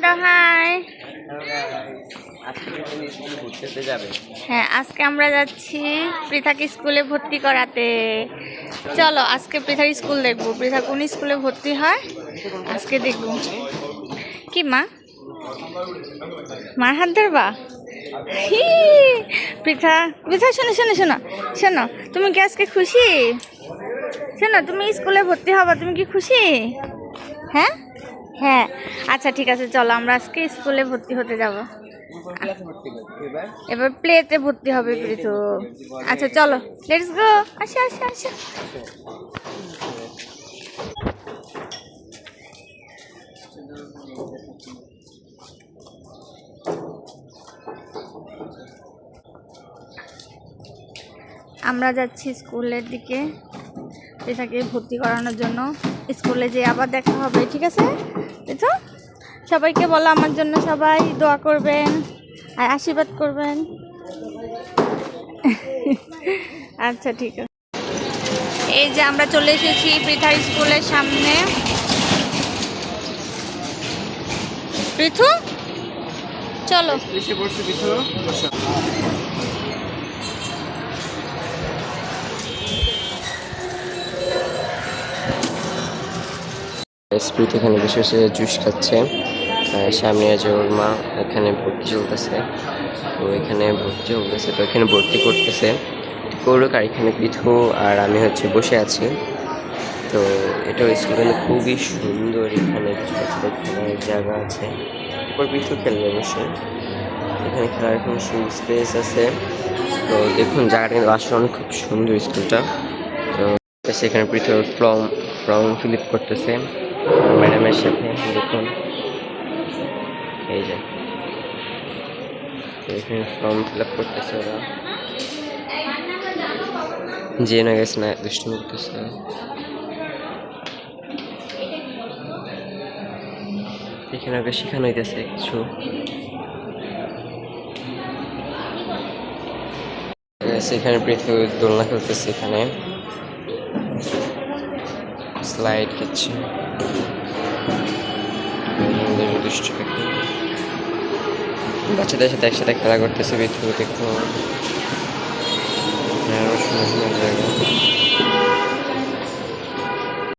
High. হ্যাঁ, আজকে আমরা যাচ্ছি পৃথাকে স্কুলে ভর্তি করাতে। চলো আজকে পৃথার স্কুল দেখবো। পৃথা কোন স্কুলে ভর্তি হয় আজকে দেখবো। কি মা, মার হাত ধরবা? পৃথা পৃথা শোনো শোনো শোনো শোনো, তুমি কি আজকে খুশি? শোনো, তুমি স্কুলে ভর্তি হবা, তুমি কি খুশি? হ্যাঁ হ্যাঁ, আচ্ছা ঠিক আছে, চলো আমরা আজকে স্কুলে ভর্তি হতে যাব। এবার প্লেতে ভর্তি হবে পৃথু। আচ্ছা চলো, লেটস গো। আসো আসো আসো। আমরা যাচ্ছি স্কুলের দিকে পৃথাকে ভর্তি করানোর জন্য। স্কুলে যেয়ে আবার দেখা হবে, ঠিক আছে? তো সবাইকে বলো আমার জন্য সবাই দোয়া করবেন আর আশীর্বাদ করবেন। আচ্ছা ঠিক আছে। এই যে আমরা চলে এসেছি পৃথার স্কুলের সামনে। পৃথু চলো। স্প্রিট এখানে বসে বসে জুস খাচ্ছে। সামনে আছে ওর মা, এখানে ভর্তি চলতেছে। তো এখানে ভর্তি চলতেছে, তো এখানে ভর্তি করতেছে করুক। আর এখানে পৃথু আর আমি হচ্ছে বসে আছি। তো এটা স্কুল কিন্তু খুবই সুন্দর। এখানে ছোটো ছোটো খেলার জায়গা আছে, তারপর পৃথু খেলবে বসে। এখানে খেলার কোনো স্পেস আছে। তো দেখুন জায়গাটা কিন্তু আসলে অনেক খুব সুন্দর স্কুলটা। তো সেখানে পৃথু ফর্ম ফিল আপ করতেছে ম্যাডামের সাথে। দেখুন এই যে এখানে ফর্ম ফিল আপ করতেছে ওরা। যে না গেছে না, দুষ্টুমি করতেছে। এখানে ওকে শেখানো হইতেছে কিছু। সেখানে পৃথু দোলনা খেলতেছে, এখানে স্লাইড খেলছে। বাচ্চাদের সাথে একসাথে খেলা করতেছে পৃথু। দেখুন সুন্দর সুন্দর জায়গা।